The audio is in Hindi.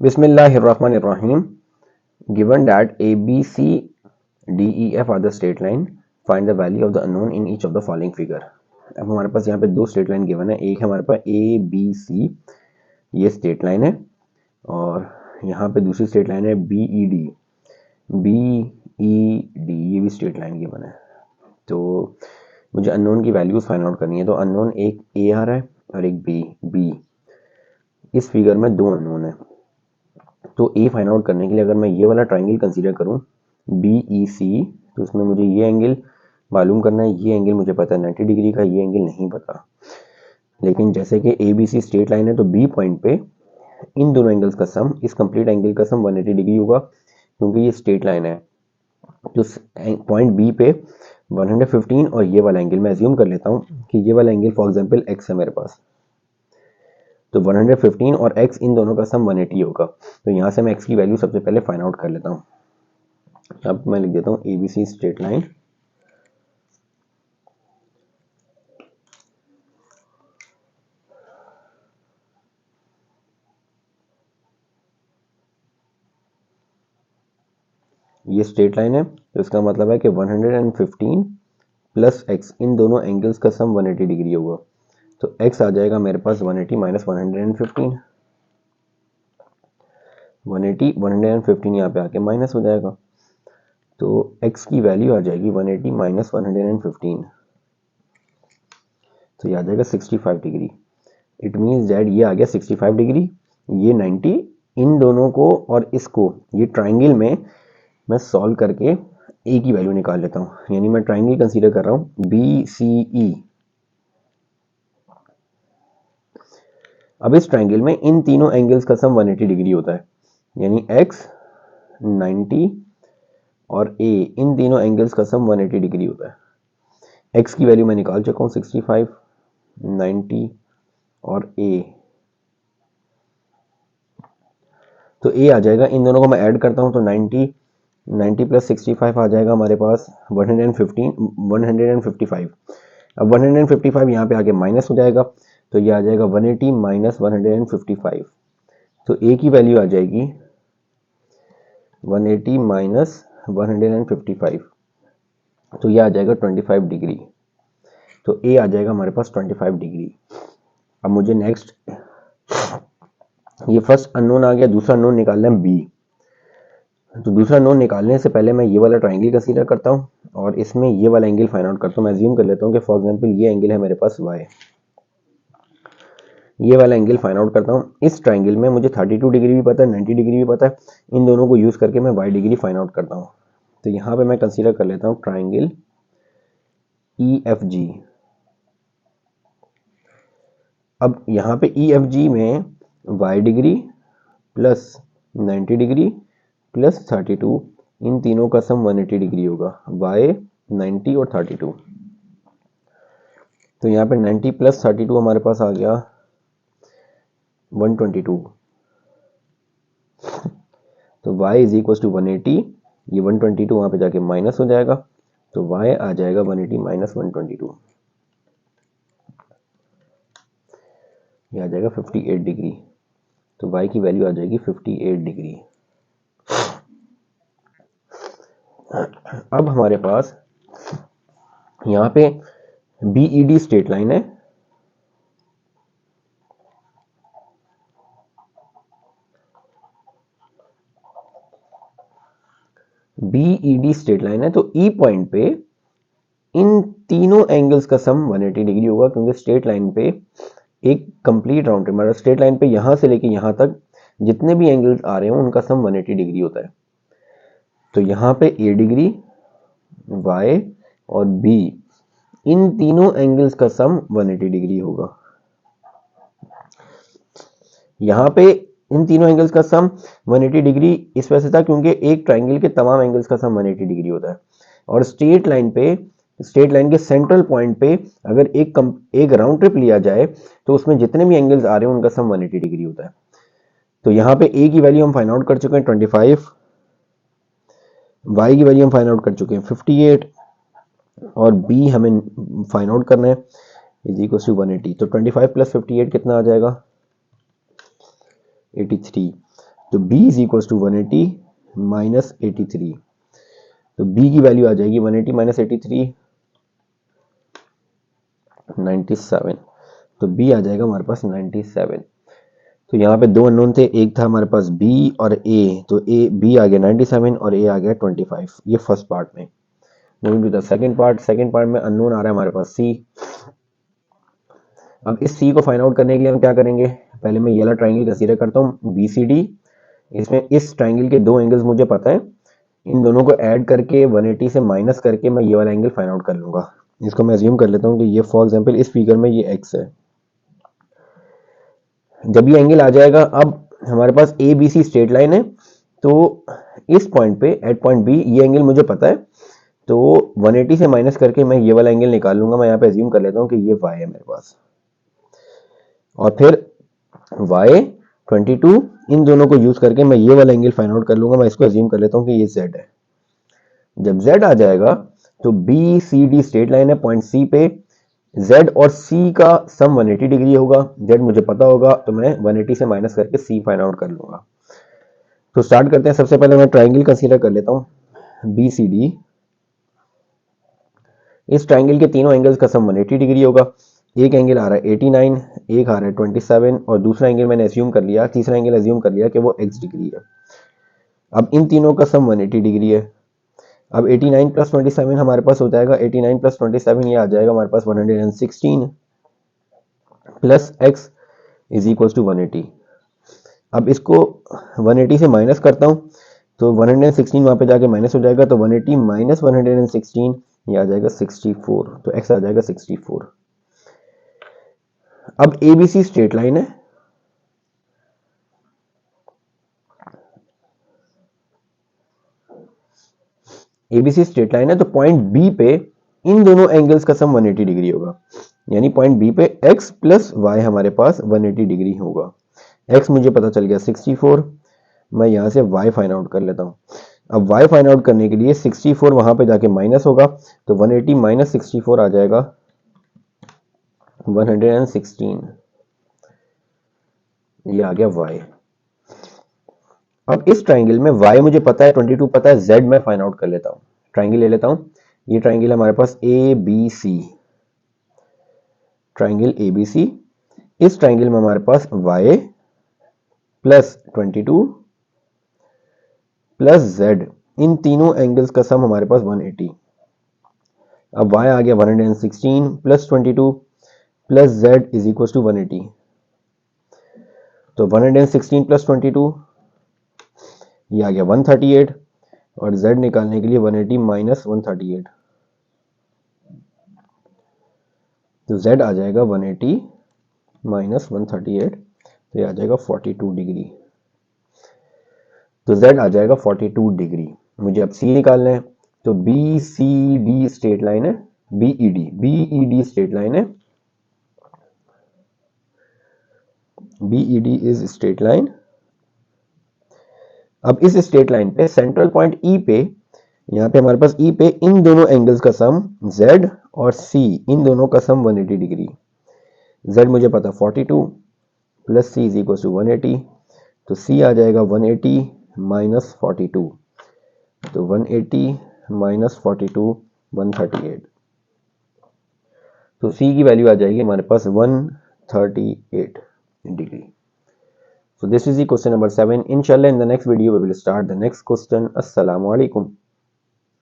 Bismillahirrahmanirrahim. Given that A, B, C, D, E, F are the straight line, find the value of the unknown in each of the following figure. अब हमारे पास यहाँ पे दो स्ट्रेट लाइन गिवन है, एक है हमारे पास ए बी सी, ये स्ट्रेट लाइन है, और यहाँ पे दूसरी स्ट्रेट लाइन है बी ई डी, ये भी स्ट्रेट लाइन गिवन है। तो मुझे अननोन की वैल्यूज फाइंड आउट करनी है। तो अननोन एक ए आ रहा है और एक बी। इस फिगर में दो अननोन है, तो ए फाइंड आउट करने के लिए अगर मैं ये वाला ट्राइंगल कंसीडर करूं बी ई सी, तो उसमें मुझे ये एंगल मालूम करना है, ये एंगल मुझे पता है 90 डिग्री का, ये एंगल नहीं पता। लेकिन जैसे कि A B C straight line है, तो बी पॉइंट पे इन दोनों एंगल्स का सम, इस कंप्लीट एंगल का सम 180 डिग्री होगा, क्योंकि ये स्ट्रेट लाइन है। तो पॉइंट बी पे 115 और ये वाला एंगल मैं अज्यूम कर लेता हूँ कि ये वाला एंगल फॉर एग्जाम्पल एक्स है मेरे पास, तो 115 और x इन दोनों का सम 180 होगा। तो यहाँ से मैं x की वैल्यू सबसे पहले फाइंड आउट कर लेता हूँ। अब मैं लिख देता हूँ A B C straight line, ये स्ट्रेट लाइन है, तो इसका मतलब है कि 115 प्लस x इन दोनों एंगल्स का सम 180 डिग्री होगा। तो x आ जाएगा मेरे पास 180 माइनस 115, 180 यहाँ पे आके माइनस हो जाएगा, तो x की वैल्यू आ जाएगी 180 माइनस 115, तो ये आ जाएगा 65 डिग्री। इट मीन्स दैट ये आ गया 65 डिग्री, ये 90, इन दोनों को और इसको ये ट्राइंगल में मैं सॉल्व करके ए की वैल्यू निकाल लेता हूँ। यानी मैं ट्राइंगल कंसीडर कर रहा हूँ बी सी ई। अब इस ट्राइंगल में इन तीनों एंगल्स का सम 180 डिग्री होता है, यानी x 90 और a इन तीनों एंगल्स का सम 180 डिग्री होता है। x की वैल्यू मैं निकाल चुका हूँ 65, 90 और a, तो a आ जाएगा, इन दोनों को मैं ऐड करता हूँ तो 90 प्लस 65 आ जाएगा हमारे पास 155। अब 155 यहाँ पे आके माइनस हो जाएगा, तो ये आ जाएगा 180 माइनस 155, तो a की वैल्यू आ जाएगी 180 माइनस 155, तो ये आ जाएगा 25 डिग्री। तो a आ जाएगा हमारे पास 25 डिग्री। अब मुझे नेक्स्ट ये फर्स्ट अननोन आ गया, दूसरा अननोन निकालना है b। तो दूसरा अननोन निकालने से पहले मैं ये वाला ट्राइंगल कंसीडर करता हूँ और इसमें ये वाला एंगल फाइंड आउट करता हूँ। मैं अज्यूम कर लेता हूँ कि फॉर एग्जांपल ये एंगल है मेरे पास y, ये वाला एंगल फाइंड आउट करता हूँ। इस ट्राइंगल में मुझे 32 डिग्री भी पता है, 90 डिग्री भी पता है, इन दोनों को यूज करके मैं y डिग्री फाइंड आउट करता हूँ। तो यहाँ पे मैं कंसीडर कर लेता हूँ ट्राइंगल EFG। अब यहाँ पे EFG में y degree plus 90 degree plus 32, इन तीनों का सम 180 डिग्री होगा, y 90 और 32। तो यहाँ पे 90 प्लस 32 हमारे पास आ गया 122, तो y इज इक्वल टू 180, ये 122 वहाँ पे जाके माइनस हो जाएगा, तो y आ जाएगा 180 माइनस 122, ये आ जाएगा 58 डिग्री। तो y की वैल्यू आ जाएगी 58 डिग्री। अब हमारे पास यहाँ पे BED स्ट्रेट लाइन है, BED स्ट्रेट लाइन है, तो E पॉइंट पे इन तीनों एंगल्स का सम 180 डिग्री होगा, क्योंकि स्ट्रेट लाइन पे एक कंप्लीट राउंड ट्रिप, मतलब स्ट्रेट लाइन पे यहां से लेके यहां तक जितने भी एंगल्स आ रहे हो उनका सम 180 डिग्री होता है। तो यहाँ पे A डिग्री, Y और B इन तीनों एंगल्स का सम 180 डिग्री होगा। यहाँ पे इन तीनों एंगल्स का सम 180 डिग्री इस वजह से था क्योंकि एक ट्राइंगल के तमाम एंगल्स का सम 180 डिग्री होता है, और स्ट्रेट लाइन के सेंट्रल पॉइंट पे अगर एक राउंड ट्रिप लिया जाए तो उसमें जितने भी एंगल्स आ रहे हैं उनका सम 180 डिग्री होता है। तो यहाँ पे A की वैल्यू हम फाइंड आउट कर चुके हैं 25, Y की वैल्यू हम फाइंड आउट कर चुके हैं 58, और B हमें फाइंड आउट करना है इज इक्वल टू 180। तो 25 प्लस 58 कितना आ जाएगा 83। तो b is equal to 180 minus 83, तो b की वैल्यू आ जाएगी 180 माइनस 83 97, तो b आ जाएगा हमारे पास 97। तो यहाँ पे दो अननोन थे, एक था हमारे पास b और a, तो b आ गया 97 और a आ गया 25, ये फर्स्ट पार्ट में। Moving to the second part में अननोन आ रहा है हमारे पास c। अब इस c को फाइंड आउट करने के लिए हम क्या करेंगे, पहले मैं ये वाला ट्राइंगल कंसीडर करता हूँ BCD, इसमें इस ट्राइंगल के दो एंगल्स मुझे पता है, इन दोनों को ऐड करके 180 से माइनस करके मैं ये वाला एंगल फाइंड आउट कर लूंगा। इसको मैं अज्यूम कर लेता हूँ कि ये फॉर एग्जांपल इस फिगर में ये x है। जब ये एंगल आ जाएगा, अब हमारे पास ABC स्ट्रेट लाइन है, तो इस पॉइंट पे एट पॉइंट B ये एंगल मुझे पता है, तो 180 से माइनस करके मैं ये वाला एंगल निकाल लूंगा। मैं यहाँ पे अज्यूम कर लेता हूँ कि ये y है मेरे पास, और फिर y 22, इन दोनों को यूज करके मैं ये वाला एंगल फाइंड आउट कर लूंगा। मैं इसको अज्यूम कर लेता हूँ कि ये z है। जब z आ जाएगा तो BCD स्ट्रेट लाइन है, पॉइंट C पे z और c का सम 180 डिग्री होगा। z मुझे पता होगा, तो मैं 180 से माइनस करके c फाइंड आउट कर लूंगा। तो स्टार्ट करते हैं। सबसे पहले मैं ट्राइंगल कंसीडर कर लेता हूँ BCD। इस ट्राइंगल के तीनों एंगल्स का सम 180 डिग्री होगा। एक एंगल आ रहा है 89, एक आ रहा है 27, और दूसरा एंगल मैंने अज्यूम कर लिया, तीसरा एंगल अज्यूम कर लिया कि वो x डिग्री है। अब इन तीनों का सम 180 डिग्री है। अब 89 प्लस 27 हमारे पास हो जाएगा, 89 प्लस 27 ये आ जाएगा हमारे पास 116 plus x is equal to 180। अब इसको 180 से माइनस करता हूँ, तो 116 वहाँ पे जाके माइनस हो जाएगा, तो 180 माइनस 116 ये आ जाएगा 64, तो x आ जाएगा 64। अब ABC स्ट्रेट लाइन है, ABC स्ट्रेट लाइन है, तो पॉइंट B पे इन दोनों एंगल्स का सम 180 डिग्री होगा, यानी पॉइंट B पे x प्लस y हमारे पास 180 डिग्री होगा। x मुझे पता चल गया 64, मैं यहाँ से y फाइंड आउट कर लेता हूँ। अब y फाइंड आउट करने के लिए 64 वहां पे जाके माइनस होगा, तो 180 माइनस 64 आ जाएगा 116, ये आ गया y। अब इस ट्राइंगल में y मुझे पता है 22 पता है, z मैं फाइंड आउट कर लेता हूँ। ट्राइंगल ले लेता हूँ, ये ट्राइंगल है हमारे पास ABC, ट्राइंगल ABC। इस ट्राइंगल में हमारे पास y प्लस 22 प्लस z, इन तीनों एंगल्स का सम हमारे पास 180। अब y आ गया 116 plus 22 plus z is equal to 180, तो 116 प्लस 22 ये आ गया 138, और z निकालने के लिए 180 माइनस 138, तो z आ जाएगा 180 माइनस 138, तो ये आ जाएगा 42 डिग्री, तो z आ जाएगा 42 डिग्री। मुझे अब c निकालना है, तो BCD स्ट्रेट लाइन है, BED स्ट्रेट लाइन है, BED इज स्ट्रेट लाइन। अब इस स्ट्रेट लाइन पे सेंट्रल पॉइंट E पे, यहाँ पे हमारे पास E पे इन दोनों एंगल्स का सम Z और C, इन दोनों का सम 180 डिग्री। Z मुझे पता 42 plus C is equal to 180, तो C आ जाएगा 180 माइनस 42, तो 180 माइनस 42 138, तो C की वैल्यू आ जाएगी हमारे पास 138 degree. So this is the question number 7. Inshallah in the next video we will start the next question. Assalamu alaikum.